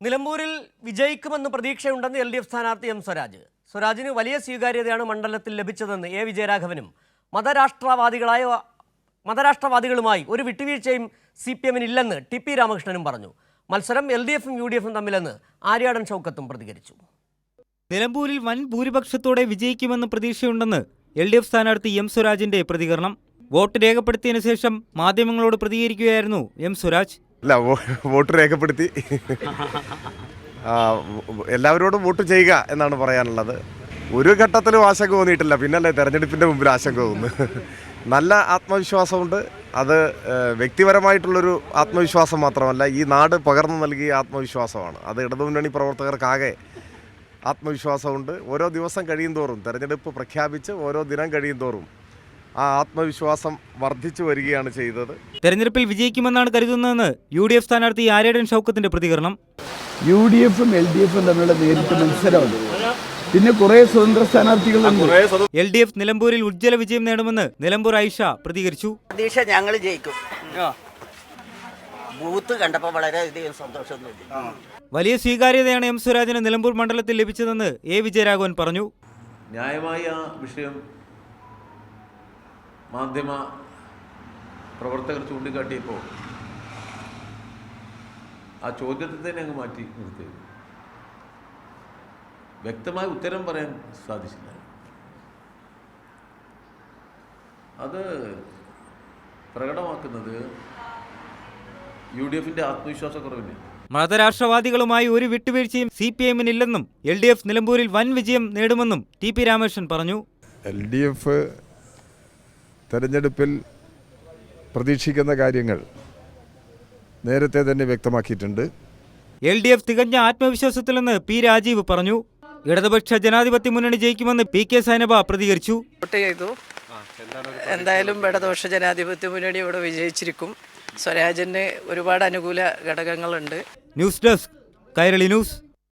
നിലമ്പൂരിൽ വിജയിക്കുമെന്ന് പ്രതീക്ഷയുണ്ടെന്ന് LDF സ്ഥാനാർത്ഥി M. Swaraj. സ്വരാജിന് വലിയ സ്വീകാര്യതയാണ് മണ്ഡലത്തിൽ ലഭിച്ചതെന്ന് A. വിജയരാഘവനും മതരാഷ്ട്രവാദികളുമായി ഒരു വിട്ടുവീഴ്ചയും CPM-ന് ഇല്ലെന്ന് TP രാമകൃഷ്ണനും പറഞ്ഞു. മത്സരം LDF-ഉം UDF-ഉം തമ്മിലെന്ന് ആര്യാടൻ ഷൗക്കത്തും പ്രതികരിച്ചു. നിലമ്പൂരിൽ വൻ ഭൂരിപക്ഷത്തോടെ വിജയിക്കുമെന്ന് പ്രതീക്ഷയുണ്ടെന്ന് LDF സ്ഥാനാർത്ഥി M. സ്വരാജിന്റെ പ്രതികരണം. വോട്ട് രേഖപ്പെടുത്തിയതിനു ശേഷം മാധ്യമങ്ങളോട് പ്രതികരിക്കുകയായിരുന്നു M. സ്വരാജ്. വോട്ട് രേഖപ്പെടുത്തി എല്ലാവരോടും വോട്ട് ചെയ്യുക എന്നാണ് പറയാനുള്ളത്. ഒരു ഘട്ടത്തിലും ആശങ്ക തോന്നിയിട്ടില്ല, പിന്നല്ലേ തെരഞ്ഞെടുപ്പിൻ്റെ മുമ്പിൽ ആശങ്ക തോന്നുന്നു. നല്ല ആത്മവിശ്വാസമുണ്ട്. അത് വ്യക്തിപരമായിട്ടുള്ളൊരു ആത്മവിശ്വാസം മാത്രമല്ല, ഈ നാട് പകർന്നു നൽകിയ ആത്മവിശ്വാസമാണ്. അത് ഇടതുമുന്നണി പ്രവർത്തകർക്കാകെ ആത്മവിശ്വാസമുണ്ട്. ഓരോ ദിവസം കഴിയും തോറും, തെരഞ്ഞെടുപ്പ് പ്രഖ്യാപിച്ച് ഓരോ ദിനം കഴിയും തോറും ആ ആത്മവിശ്വാസം വർദ്ധിച്ചു വരികയാണ് ചെയ്തത്. തെരഞ്ഞെടുപ്പിൽ വിജയിക്കുമെന്നാണ് കരുതുന്നതെന്ന് UDF സ്ഥാനാർത്ഥി ആര്യാടൻ ഷൗക്കത്തിന്റെ പ്രതികരണം. UDF-ഉം LDF-ഉം തമ്മിലുള്ള നേരിട്ട് മത്സരമുണ്ട്. പിന്നെ കുറെ സ്വതന്ത്ര സ്ഥാനാർത്ഥികളുണ്ട്. LDF നിലമ്പൂരിൽ ഉജ്ജ്വല വിജയം നേടുമെന്ന് നിലമ്പൂർ ഐഷ പ്രതികരിച്ചു. പ്രതീക്ഷ ഞങ്ങൾ ജയിക്കും. ബൂത്ത് കണ്ടപ്പോൾ വളരെയധികം സന്തോഷം തോന്നി. വലിയ സ്വീകാര്യതയാണ് M. സ്വരാജിന് നിലമ്പൂർ മണ്ഡലത്തിൽ ലഭിച്ചതെന്ന് A. വിജയരാഘവൻ പറഞ്ഞു. ന്യായമായ വിഷയം മാധ്യമ പ്രവർത്തകർ ചൂണ്ടിക്കാട്ടിയപ്പോൾ ആ ചോദ്യത്തെ തന്നെ അങ്ങ് മാറ്റി നിർത്തി. വ്യക്തമായ ഉത്തരം പറയാൻ സാധിച്ചില്ല. അത് പ്രകടമാക്കുന്നത് UDF-ന്റെ ആത്മവിശ്വാസക്കുറവിനെ. മതരാഷ്ട്രവാദികളുമായി ഒരു വിട്ടുവീഴ്ചയും CPM-ന് ഇല്ലെന്നും LDF നിലമ്പൂരിൽ വൻ വിജയം നേടുമെന്നും TP രാമകൃഷ്ണൻ പറഞ്ഞു. LDF തെരഞ്ഞെടുപ്പിൽ പ്രതീക്ഷിക്കുന്ന കാര്യങ്ങൾ നേരത്തെ തന്നെ വ്യക്തമാക്കിയിട്ടുണ്ട്. LDF തികഞ്ഞ ആത്മവിശ്വാസത്തിലെന്ന് P. രാജീവ് പറഞ്ഞു. ഇടതുപക്ഷ ജനാധിപത്യ മുന്നണി ജയിക്കുമെന്ന് PK സൈനബ പ്രതികരിച്ചു. വോട്ട് ചെയ്തു. എന്തായാലും ഇടതുപക്ഷ ജനാധിപത്യ മുന്നണി ഇവിടെ വിജയിച്ചിരിക്കും. സ്വരാജിന് ഒരുപാട് അനുകൂല ഘടകങ്ങളുണ്ട്. News desk Kairali news.